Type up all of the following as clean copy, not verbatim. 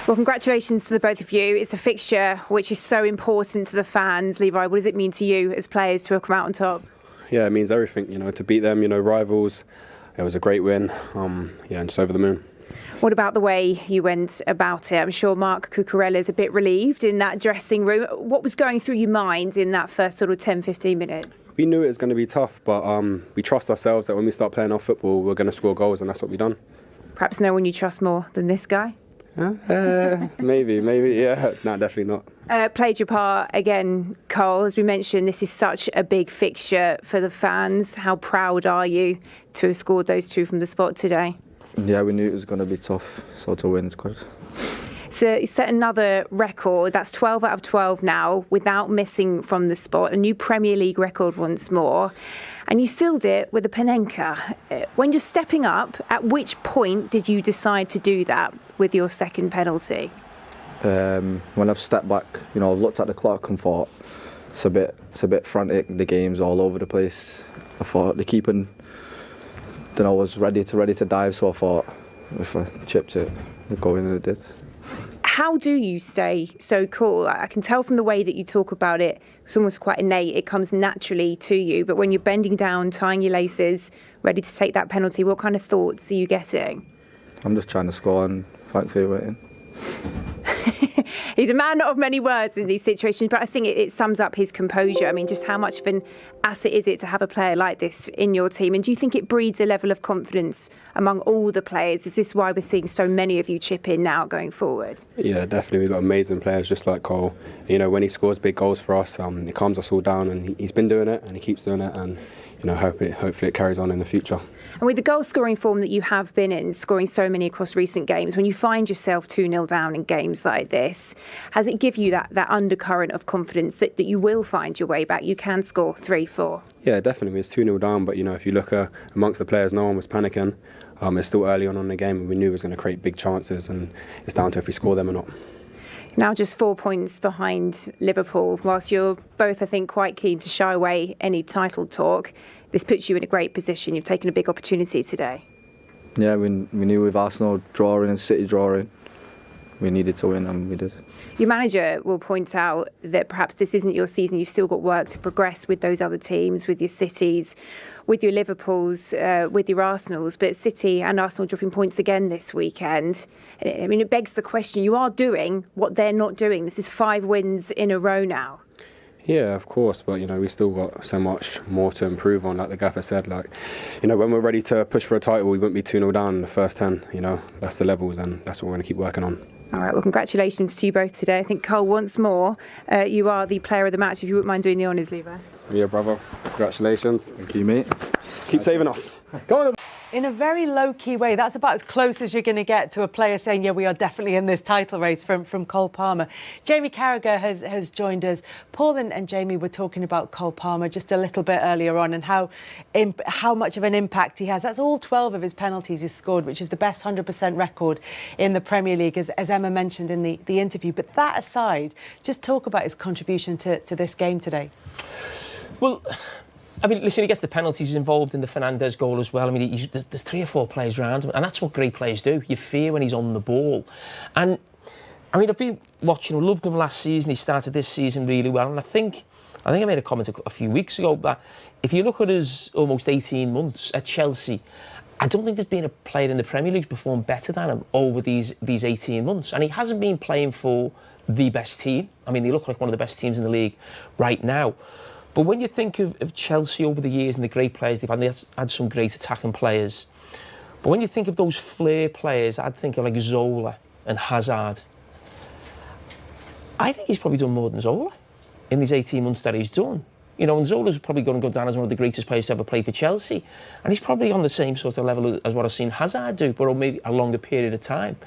Well, congratulations to the both of you. It's a fixture which is so important to the fans. Levi, what does it mean to you as players to have come out on top? Yeah, it means everything, to beat them, rivals. It was a great win, and just over the moon. What about the way you went about it? I'm sure Mark Cucurella is a bit relieved in that dressing room. What was going through your mind in that first sort of 10-15 minutes? We knew it was going to be tough, but we trust ourselves that when we start playing our football, we're going to score goals, and that's what we've done. Perhaps no one you trust more than this guy? Maybe, yeah. No, definitely not. Played your part again, Cole. As we mentioned, this is such a big fixture for the fans. How proud are you to have scored those two from the spot today? Yeah, we knew it was going to be tough, so to win is good. So you set another record. That's 12 out of 12 now, without missing from the spot. A new Premier League record once more. And you sealed it with a Panenka. When you're stepping up, at which point did you decide to do that with your second penalty? When I've stepped back, I've looked at the clock and thought it's a bit frantic. The game's all over the place. I thought the keeping, then I was ready to dive. So I thought if I chipped it, it'd go in, and it did. How do you stay so cool? I can tell from the way that you talk about it, it's almost quite innate. It comes naturally to you. But when you're bending down, tying your laces, ready to take that penalty, what kind of thoughts are you getting? I'm just trying to score and thankfully waiting. He's a man not of many words in these situations, but I think it sums up his composure. I mean, just how much of an asset is it to have a player like this in your team? And do you think it breeds a level of confidence among all the players? Is this why we're seeing so many of you chip in now going forward? Yeah, definitely. We've got amazing players just like Cole. When he scores big goals for us, it calms us all down, and he's been doing it and he keeps doing it, and hopefully it carries on in the future. And with the goal-scoring form that you have been in, scoring so many across recent games, when you find yourself 2-0 down in games like this, has it give you that undercurrent of confidence that you will find your way back? You can score 3-4? Yeah, definitely. It's 2-0 down, but if you look amongst the players, no one was panicking. It's still early on in the game, and we knew it was going to create big chances, and it's down to if we score them or not. Now just 4 points behind Liverpool. Whilst you're both, I think, quite keen to shy away any title talk, this puts you in a great position. You've taken a big opportunity today. Yeah, we knew with Arsenal drawing and City drawing, we needed to win, and we did. Your manager will point out that perhaps this isn't your season. You've still got work to progress with those other teams, with your Cities, with your Liverpools, with your Arsenals. But City and Arsenal dropping points again this weekend. I mean, it begs the question, you are doing what they're not doing. This is 5 wins in a row now. Yeah, of course, but we still got so much more to improve on. Like the gaffer said, when we're ready to push for a title, we won't be 2-0 down in the first 10. That's the levels, and that's what we're going to keep working on. All right, well, congratulations to you both today. I think, Cole, once more, you are the player of the match. If you wouldn't mind doing the honours, Levi. Yeah, brother. Congratulations. Thank you, mate. Keep saving us. Go on. In a very low-key way, that's about as close as you're going to get to a player saying, yeah, we are definitely in this title race from Cole Palmer. Jamie Carragher has joined us. Paul and Jamie were talking about Cole Palmer just a little bit earlier on, and how much of an impact he has. That's all 12 of his penalties he's scored, which is the best 100% record in the Premier League, as Emma mentioned in the interview. But that aside, just talk about his contribution to this game today. Well, I mean, listen, he gets the penalties involved in the Fernandes goal as well. I mean, there's 3 or 4 players around him, and that's what great players do. You fear when he's on the ball. And, I mean, I've been watching, loved him last season. He started this season really well. And I think I made a comment a few weeks ago that if you look at his almost 18 months at Chelsea, I don't think there's been a player in the Premier League who's performed better than him over these 18 months. And he hasn't been playing for the best team. I mean, they look like one of the best teams in the league right now. But when you think of Chelsea over the years and the great players they've had some great attacking players. But when you think of those flair players, I'd think of like Zola and Hazard. I think he's probably done more than Zola in these 18 months that he's done. And Zola's probably going to go down as one of the greatest players to ever play for Chelsea. And he's probably on the same sort of level as what I've seen Hazard do, but over maybe a longer period of time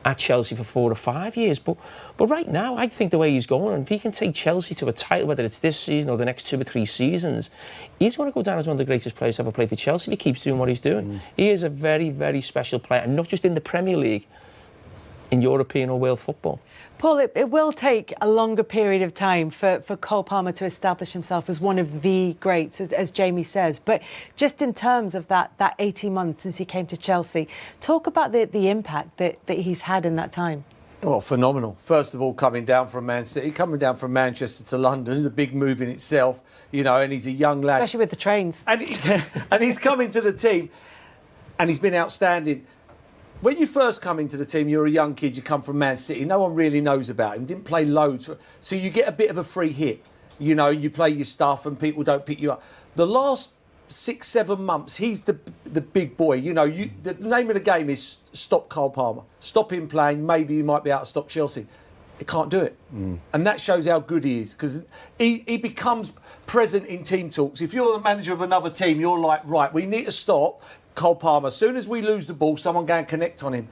at Chelsea for 4 or 5 years. But right now, I think the way he's going, and if he can take Chelsea to a title, whether it's this season or the next 2 or 3 seasons, he's going to go down as one of the greatest players to ever play for Chelsea if he keeps doing what he's doing. He is a very, very special player, and not just in the Premier League, in European or world football. Paul, it will take a longer period of time for Cole Palmer to establish himself as one of the greats, as Jamie says. But just in terms of that 18 months since he came to Chelsea, talk about the impact that he's had in that time. Well, phenomenal. First of all, coming down from Man City, coming down from Manchester to London is a big move in itself, you know, and he's a young lad. Especially with the trains. And he's come into the team and he's been outstanding. When you first come into the team, you're a young kid, you come from Man City, no one really knows about him, didn't play loads, so you get a bit of a free hit. You know, you play your stuff and people don't pick you up. The last 6-7 months, he's the big boy. You know, the name of the game is stop Cole Palmer. Stop him playing, maybe he might be able to stop Chelsea. He can't do it. And that shows how good he is, because he becomes present in team talks. If you're the manager of another team, you're like, right, we need to stop Cole Palmer. As soon as we lose the ball, someone go and connect on him.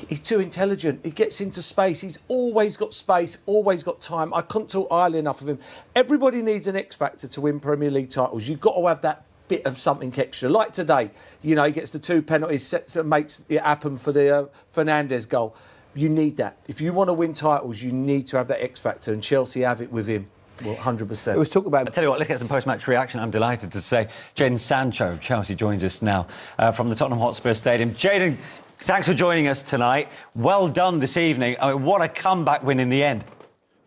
He's too intelligent. He gets into space. He's always got space, always got time. I couldn't talk highly enough of him. Everybody needs an X factor to win Premier League titles. You've got to have that bit of something extra. Like today, you know, he gets the 2 penalties, sets and makes it happen for the Fernandes goal. You need that. If you want to win titles, you need to have that X factor, and Chelsea have it with him. Well, 100%. It was talk about. I tell you what, let's get some post-match reaction. I'm delighted to say Jadon Sancho of Chelsea joins us now from the Tottenham Hotspur Stadium. Jadon, thanks for joining us tonight. Well done this evening. I mean, what a comeback win in the end.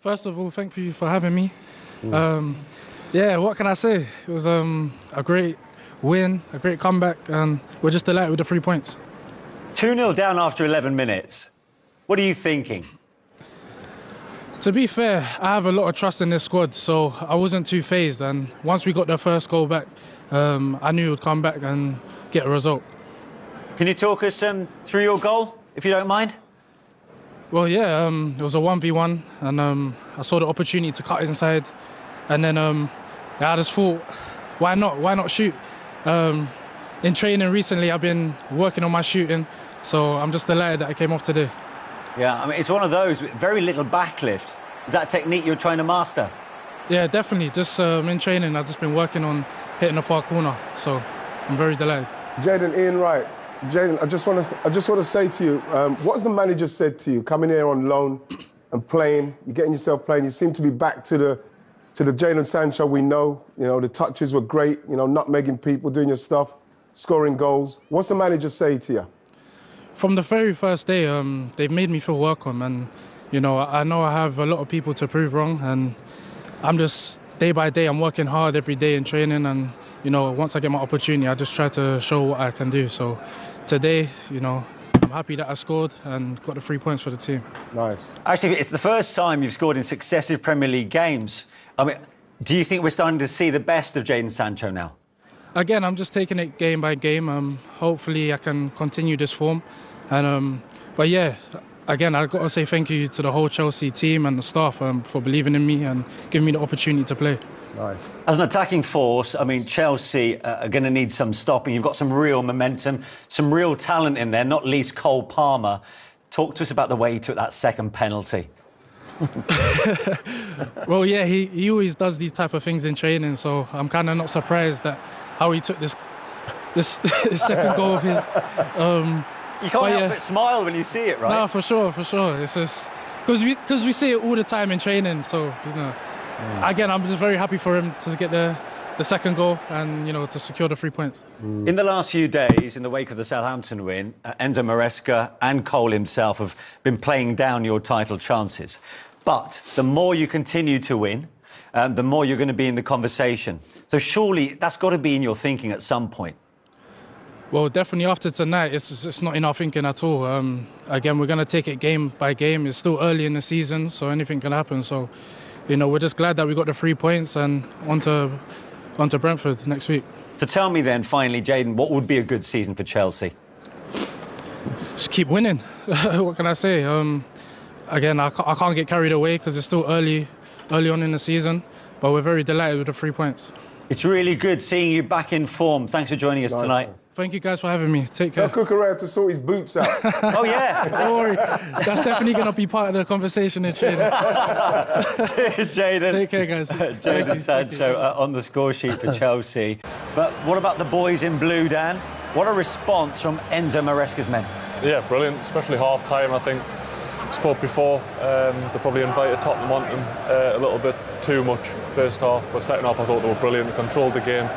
First of all, thank you for having me. Yeah, what can I say? It was a great win, a great comeback, and we're just delighted with the 3 points. 2-0 down after 11 minutes. What are you thinking? To be fair, I have a lot of trust in this squad, so I wasn't too fazed. And once we got the first goal back, I knew we'd come back and get a result. Can you talk us through your goal, if you don't mind? Well, yeah, it was a 1v1, and I saw the opportunity to cut inside, and then I just thought, why not shoot? In training recently, I've been working on my shooting, so I'm just delighted that I came off today. Yeah, I mean, it's one of those with very little backlift. Is that a technique you're trying to master? Yeah, definitely. Just in training, I've just been working on hitting the far corner, so I'm very delighted. Jadon, Ian Wright. Jadon, I just want to say to you, what has the manager said to you coming here on loan and playing? You're getting yourself playing. You seem to be back to the Jadon Sancho we know. You know, the touches were great. You know, nutmegging people, doing your stuff, scoring goals. What's the manager say to you? From the very first day, they've made me feel welcome, and you know I have a lot of people to prove wrong, and I'm just day by day I'm working hard every day in training, and you know once I get my opportunity, I just try to show what I can do. So today, you know, I'm happy that I scored and got the 3 points for the team. Nice. Actually, it's the first time you've scored in successive Premier League games. I mean, do you think we're starting to see the best of Jadon Sancho now? Again, I'm just taking it game by game. Hopefully, I can continue this form. And but yeah, again, I've got to say thank you to the whole Chelsea team and the staff for believing in me and giving me the opportunity to play. Nice. As an attacking force, I mean, Chelsea are going to need some stopping. You've got some real momentum, some real talent in there, not least Cole Palmer. Talk to us about the way he took that second penalty. Well, yeah, he always does these type of things in training, so I'm kind of not surprised that how he took this second goal of his. You can't help but smile when you see it, right? No, for sure. It's just because we see it all the time in training. So you know, again, I'm just very happy for him to get the second goal and you know to secure the 3 points. In the last few days, in the wake of the Southampton win, Enzo Maresca and Cole himself have been playing down your title chances. But the more you continue to win, the more you're going to be in the conversation. So surely that's got to be in your thinking at some point. Well, definitely after tonight, it's not in our thinking at all. Again, we're going to take it game by game. It's still early in the season, so anything can happen. So, you know, we're just glad that we got the 3 points and on to Brentford next week. So tell me then, finally, Jadon, what would be a good season for Chelsea? Just keep winning. What can I say? Again, I can't get carried away because it's still early on in the season, but we're very delighted with the 3 points. It's really good seeing you back in form. Thanks for joining us tonight. Thank you guys for having me. Take care. Tell Cucurella to sort his boots out. Oh, yeah. Don't worry. That's definitely going to be part of the conversation in training. Cheers, Jadon. Take care, guys. Jadon Sancho on the score sheet for Chelsea. But what about the boys in blue, Dan? What a response from Enzo Maresca's men. Yeah, brilliant, especially half-time, I think. Spoke before, they probably invited Tottenham on them a little bit too much first half, but second half I thought they were brilliant. They controlled the game.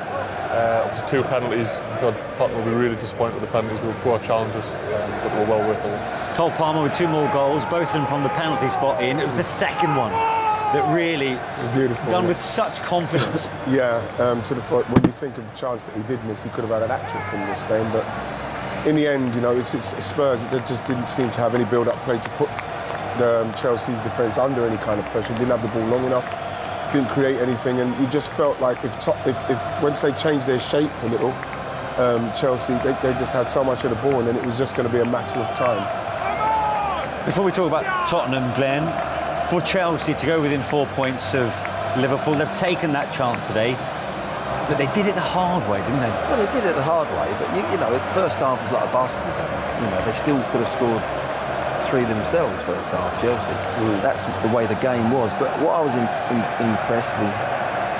Obviously 2 penalties. I'm sure Tottenham will be really disappointed with the penalties. They were poor challenges, but they were well worth it. Cole Palmer with 2 more goals, both of them from the penalty spot in. It was the second one that really beautiful, done with such confidence. Yeah, to the foot. When you think of the chance that he did miss, he could have had an hat-trick in this game. But in the end, you know, it's Spurs that just didn't seem to have any build-up play to put Chelsea's defence under any kind of pressure. Didn't have the ball long enough, didn't create anything, and you just felt like if once they changed their shape a little, Chelsea they just had so much of the ball, and then it was just going to be a matter of time. Before we talk about Tottenham, Glenn, for Chelsea to go within 4 points of Liverpool, they've taken that chance today, but they did it the hard way, didn't they? Well, they did it the hard way, but you know, the first half was like a basketball game. You know, they still could have scored 3 themselves first half, Chelsea. That's the way the game was. But what I was impressed was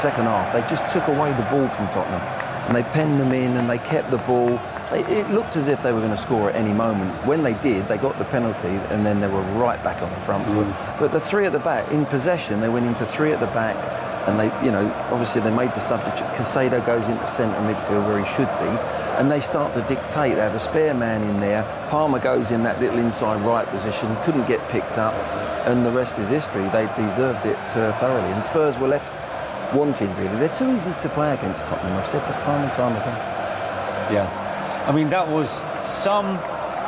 second half. They just took away the ball from Tottenham, and they penned them in, and they kept the ball. It looked as if they were going to score at any moment. When they did, they got the penalty, and then they were right back on the front foot. But the 3 at the back, in possession, they went into 3 at the back, and they, you know, obviously they made the substitution. Casado goes into centre midfield where he should be, and they start to dictate. They have a spare man in there. Palmer goes in that little inside right position, couldn't get picked up, and the rest is history. They deserved it thoroughly, and Spurs were left wanting, really. They're too easy to play against Tottenham. I've said this time and time again. Yeah. I mean, that was some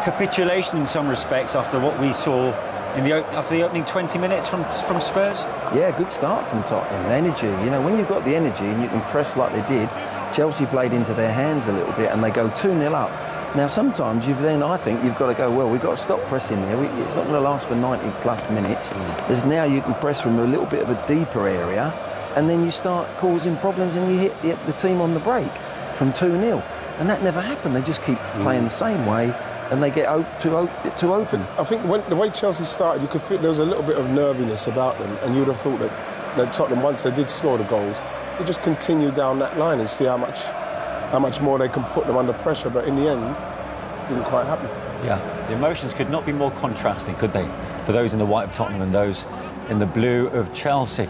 capitulation in some respects after what we saw after the opening 20 minutes from Spurs. Yeah, good start from Tottenham. Energy. You know, when you've got the energy and you can press like they did, Chelsea played into their hands a little bit, and they go 2-0 up. Now, sometimes I think you've got to go, well, we've got to stop pressing there. It's not going to last for 90 plus minutes. There's now you can press from a little bit of a deeper area, and then you start causing problems, and you hit the team on the break from 2-0. And that never happened. They just keep playing the same way, and they get too open. I think the way Chelsea started, you could feel there was a little bit of nerviness about them, and you'd have thought that Tottenham, once they did score the goals, they just continue down that line and see how much more they can put them under pressure. But in the end, it didn't quite happen. Yeah, the emotions could not be more contrasting, could they? For those in the white of Tottenham and those in the blue of Chelsea.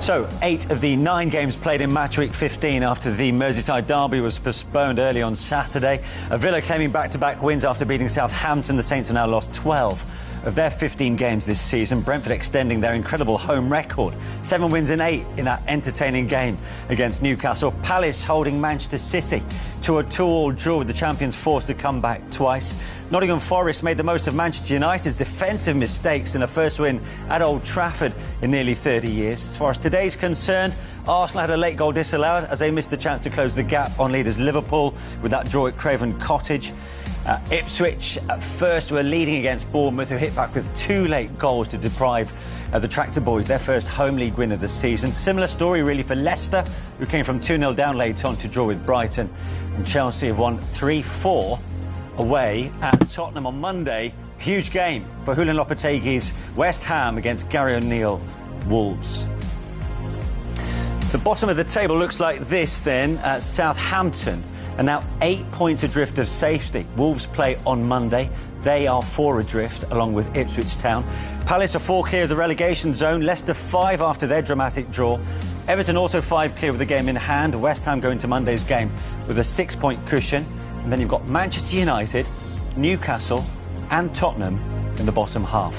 So, 8 of the 9 games played in matchweek 15 after the Merseyside derby was postponed early on Saturday. Villa claiming back-to-back wins after beating Southampton. The Saints have now lost 12 of their 15 games this season. Brentford extending their incredible home record. 7 wins in 8 in that entertaining game against Newcastle. Palace holding Manchester City to a 2-2 draw with the champions forced to come back twice. Nottingham Forest made the most of Manchester United's defensive mistakes in a first win at Old Trafford in nearly 30 years. As far as today's concerned, Arsenal had a late goal disallowed as they missed the chance to close the gap on leaders Liverpool with that draw at Craven Cottage. Ipswich at first were leading against Bournemouth, who hit back with 2 late goals to deprive the Tractor Boys their first home league win of the season. Similar story really for Leicester, who came from 2-0 down late on to draw with Brighton. And Chelsea have won 3-4 away at Tottenham on Monday. Huge game for Julian Lopetegui's West Ham against Gary O'Neill Wolves. The bottom of the table looks like this then. Southampton are now 8 points adrift of safety. Wolves play on Monday. They are 4 adrift, along with Ipswich Town. Palace are 4 clear of the relegation zone. Leicester 5 after their dramatic draw. Everton also 5 clear with the game in hand. West Ham go into Monday's game with a 6-point cushion. And then you've got Manchester United, Newcastle and Tottenham in the bottom half.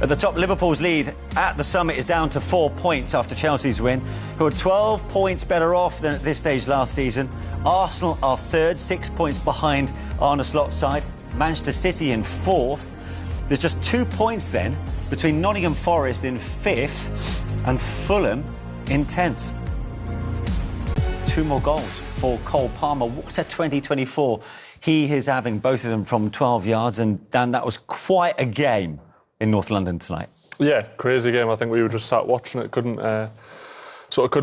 At the top, Liverpool's lead at the summit is down to 4 points after Chelsea's win, who are 12 points better off than at this stage last season. Arsenal are third, 6 points behind Arne Slot's side. Manchester City in 4th. There's just 2 points then between Nottingham Forest in 5th and Fulham in 10th. 2 more goals for Cole Palmer. What a 2024 he is having, both of them from 12 yards. And Dan, that was quite a game in North London tonight. Yeah, crazy game. I think we were just sat watching it, couldn't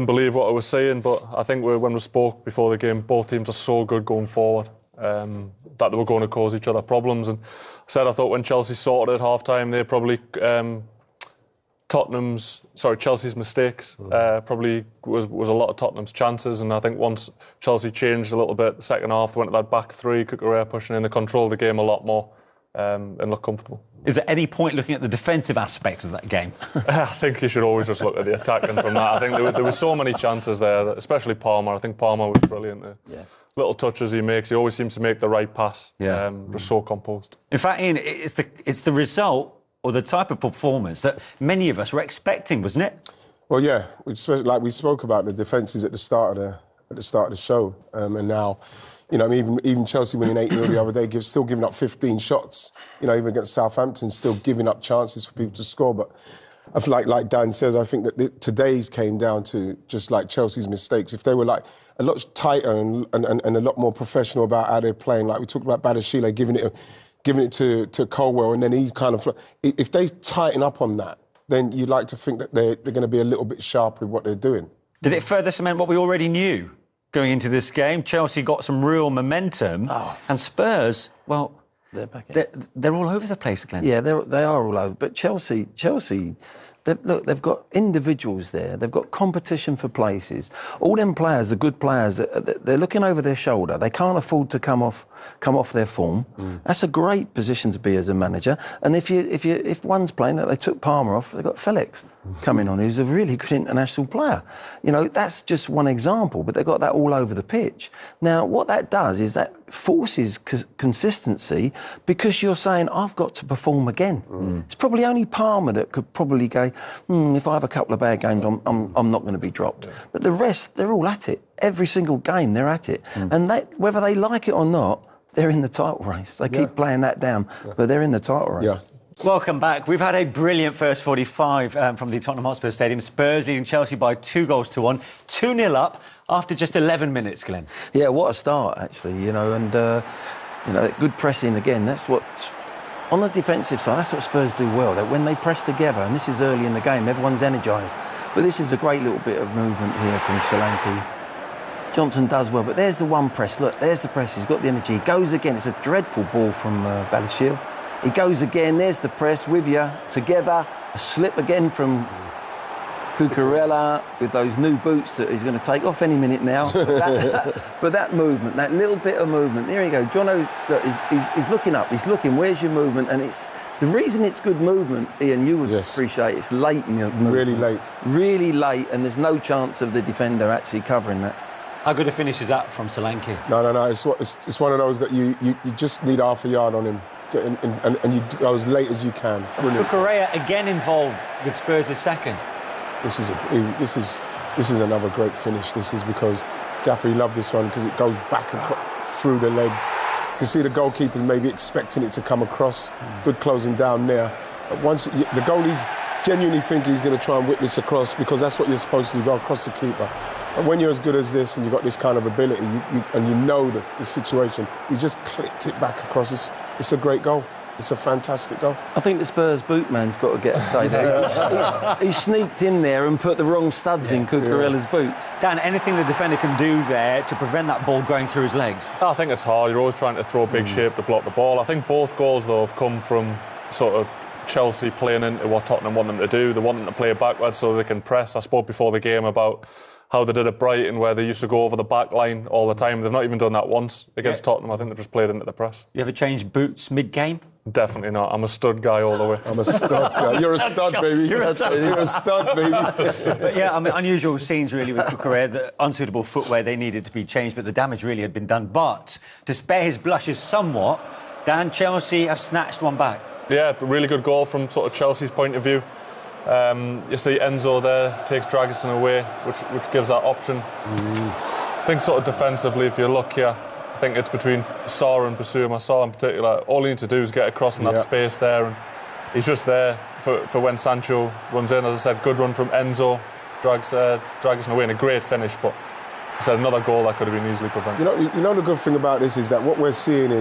believe what I was seeing. But I think when we spoke before the game, both teams are so good going forward that they were going to cause each other problems. And I thought when Chelsea sorted at half-time, they probably Chelsea's mistakes probably was a lot of Tottenham's chances. And I think once Chelsea changed a little bit, the second half, they went to that back 3, Cucurella pushing in, they controlled the game a lot more and looked comfortable. Is there any point looking at the defensive aspect of that game? I think you should always just look at the attacking from that. I think there were so many chances there, especially Palmer. I think Palmer was brilliant there. Yeah. little touches he makes. He always seems to make the right pass. Yeah. Just so composed. In fact, Ian, it's the result or the type of performance that many of us were expecting, wasn't it? Well, yeah, we spoke about the defences at the start of the show, and now, you know, even Chelsea winning 8-0 the other day, still giving up 15 shots. You know, even against Southampton, still giving up chances for people to score. But I feel like Dan says, I think that today's came down to just like Chelsea's mistakes. If they were like a lot tighter and a lot more professional about how they're playing, like we talked about Badashile giving it to Colwell, and then he kind of, if they tighten up on that, then you'd like to think that they're going to be a little bit sharper with what they're doing. Did it further cement what we already knew going into this game? Chelsea got some real momentum, and Spurs, well, they're all over the place, Glenn. Yeah, they are all over. But Chelsea, they've got individuals there. They've got competition for places. All them players, the good players, they're looking over their shoulder. They can't afford to come off their form. That's a great position to be as a manager. And if one's playing, they took Palmer off, they've got Felix coming on, who's a really good international player. You know, that's just one example, but they've got that all over the pitch. Now, what that does is that forces consistency, because you're saying, I've got to perform again. It's probably only Palmer that could probably go, if I have a couple of bad games, I'm not going to be dropped. But the rest, they're all at it. Every single game, they're at it. And whether they like it or not, they're in the title race. They keep playing that down, but they're in the title race. Yeah. Welcome back. We've had a brilliant first 45 from the Tottenham Hotspur Stadium. Spurs leading Chelsea by 2-1, 2-0 up after just 11 minutes, Glenn. Yeah, what a start, actually, you know, and, good pressing again. That's what's, on the defensive side, that's what Spurs do well. That when they press together, and this is early in the game, everyone's energised. But this is a great little bit of movement here from Solanke. Johnson does well, but there's the one press. Look, there's the press. He's got the energy. He goes again. It's a dreadful ball from Badashile. He goes again. There's the press with you together. A slip again from Cucurella with those new boots that he's going to take off any minute now. But that movement, that little bit of movement. There you go. Jono, look, he's looking up. He's looking. Where's your movement? And it's the reason it's good movement, Ian, you would appreciate. It's late in your movement. Really late. Really late, and there's no chance of the defender actually covering that. How good a finish is that from Solanke? No. It's one of those that you just need half a yard on him, and you go as late as you can. Cucurella again involved with Spurs' second. This is another great finish. This is because Gaffer loved this one because it goes back through the legs. You can see the goalkeeper maybe expecting it to come across. Good closing down there. But once the goalie's genuinely thinking he's going to try and whip this across, because that's what you're supposed to do, go across the keeper. And when you're as good as this and you've got this kind of ability, and you know the situation, he's just clipped it back across. It's a great goal. It's a fantastic goal. I think the Spurs bootman's got to get a say there. He sneaked in there and put the wrong studs in Cucurella's boots. Dan, anything the defender can do there to prevent that ball going through his legs? I think it's hard. You're always trying to throw big shape to block the ball. I think both goals, though, have come from sort of Chelsea playing into what Tottenham want them to do. They want them to play backwards so they can press. I spoke before the game about how they did at Brighton, where they used to go over the back line all the time. They've not even done that once against Tottenham. I think they've just played into the press. You ever change boots mid-game? Definitely not. I'm a stud guy all the way. I'm a stud guy. You're a stud, baby. You're a stud, baby. But yeah, I mean, unusual scenes really with Cucurella. The unsuitable footwear, they needed to be changed, but the damage really had been done. But to spare his blushes somewhat, Dan, Chelsea have snatched one back. Yeah, really good goal from sort of Chelsea's point of view. You see Enzo there takes Dragusin away, which gives that option. I think sort of defensively, if you look here, I think it's between Saar and Basuma. Saar in particular, all he needs to do is get across in that space there, and he's just there for when Sancho runs in. As I said, good run from Enzo, drags Dragusin away, and a great finish, but I said another goal that could have been easily prevented. You know the good thing about this is that what we're seeing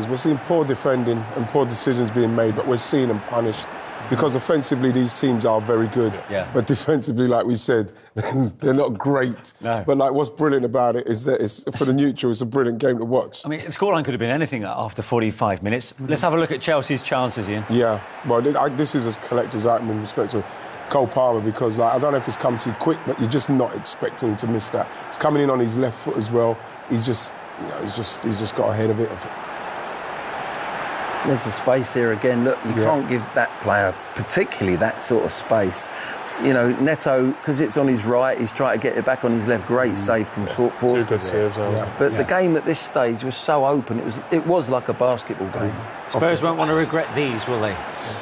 poor defending and poor decisions being made, but we're seeing them punished. Because offensively, these teams are very good. Yeah. But defensively, like we said, they're not great. No. But like, what's brilliant about it is that for the neutral, it's a brilliant game to watch. I mean, the scoreline could have been anything after 45 minutes. Let's have a look at Chelsea's chances, Ian. Yeah. Well, this is as collector's item in respect to Cole Palmer, because I don't know if it's come too quick, but you're just not expecting to miss that. It's coming in on his left foot as well. He's just got ahead of it. There's the space here again. Look, you can't give that player, particularly that sort of space. you know, Neto, because it's on his right, he's trying to get it back on his left. Great save from Forster. Two good saves, But the game at this stage was so open. It was like a basketball game. Spurs won't want to regret these, will they?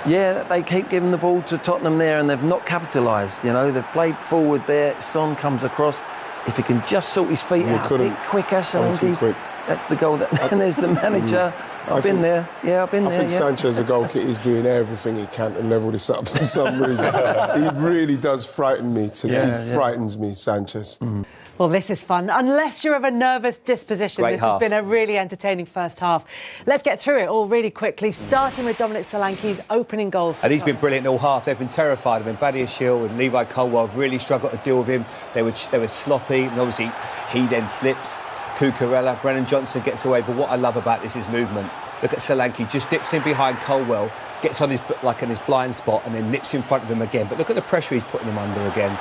Yeah, they keep giving the ball to Tottenham there, and they've not capitalised. You know, they've played forward there. Son comes across. If he can just sort his feet out a bit quicker, Solanke, that's the goal. And there's the manager. I've been there. Yeah, I've been there. I think Sancho, as a goalkeeper, he's doing everything he can to level this up for some reason. He really does frighten me. He frightens me, Sanchez. Well, this is fun. Unless you're of a nervous disposition, this has been a really entertaining first half. Let's get through it all really quickly, starting with Dominic Solanke's opening goal. And he's been brilliant all half. They've been terrified of him. Badiashile and Levi Colwill have really struggled to deal with him. They were sloppy, and obviously he then slips. Cucurella, Brennan Johnson gets away. But what I love about this is movement. Look at Solanke, just dips in behind Colwill, gets on his blind spot, and then nips in front of him again. But look at the pressure he's putting him under again.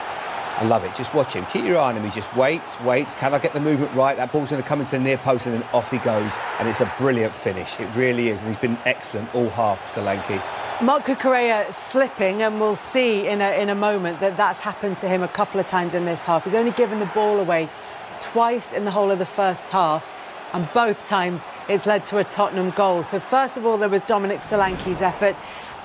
I love it. Just watch him. Keep your eye on him. He just waits. Can I get the movement right? That ball's going to come into the near post, and then off he goes. And it's a brilliant finish. It really is. And he's been excellent all half, Solanke. Marc Cucurella slipping, and we'll see in a moment that that's happened to him a couple of times in this half. He's only given the ball away twice in the whole of the first half, and both times it's led to a Tottenham goal. So first of all, there was Dominic Solanke's effort,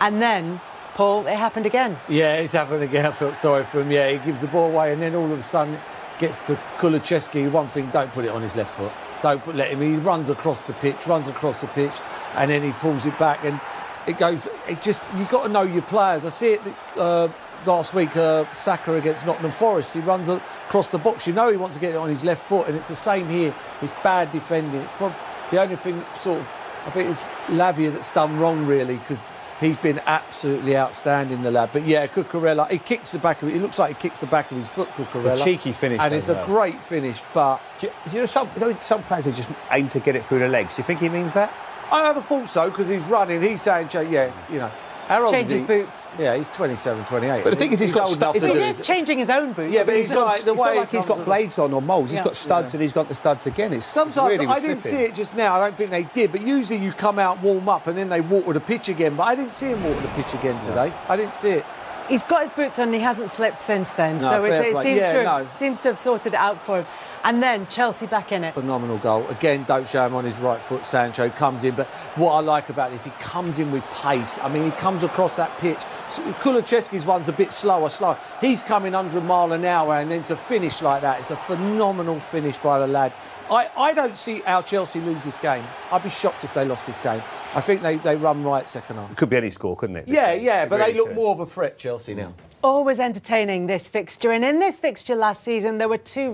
and then, Paul, it happened again. Yeah, it's happened again. I felt sorry for him. Yeah, he gives the ball away, and then all of a sudden gets to Kulusevski. One thing, don't put it on his left foot. Let him. He runs across the pitch, and then he pulls it back, and it goes. You've got to know your players. I see it last week, Saka against Nottingham Forest. He runs across the box. You know he wants to get it on his left foot, and it's the same here. It's bad defending. It's probably the only thing, I think it's Lavia that's done wrong, really, because he's been absolutely outstanding, the lad. But yeah, Cucurella, he kicks the back of it. It looks like he kicks the back of his foot, Cucurella. It's a cheeky finish. And it's a great finish, but... You know, some players, they just aim to get it through the legs. Do you think he means that? I would have thought so, because he's running. He's saying, yeah, you know... Change his boots. Yeah, he's 27, 28. But the thing is, he's got stuff. He's changing his own boots. Yeah, but it's not like he's got blades on or moles. He's got studs, and he's got the studs again. Sometimes really I didn't see it just now. I don't think they did. But usually you come out, warm up, and then they water the pitch again. But I didn't see him water the pitch again today. I didn't see it. He's got his boots on and he hasn't slipped since then. So it seems to have sorted it out for him. And then Chelsea back in it. Phenomenal goal. Again, don't show him on his right foot. Sancho comes in. But what I like about this, he comes in with pace. I mean, he comes across that pitch. Kulusevski's one's a bit slower. He's coming under a mile an hour, and then to finish like that, it's a phenomenal finish by the lad. I don't see how Chelsea lose this game. I'd be shocked if they lost this game. I think they run right second half. It could be any score, couldn't it? Yeah, but they look more of a threat, Chelsea, now. Always entertaining, this fixture. And in this fixture last season, there were two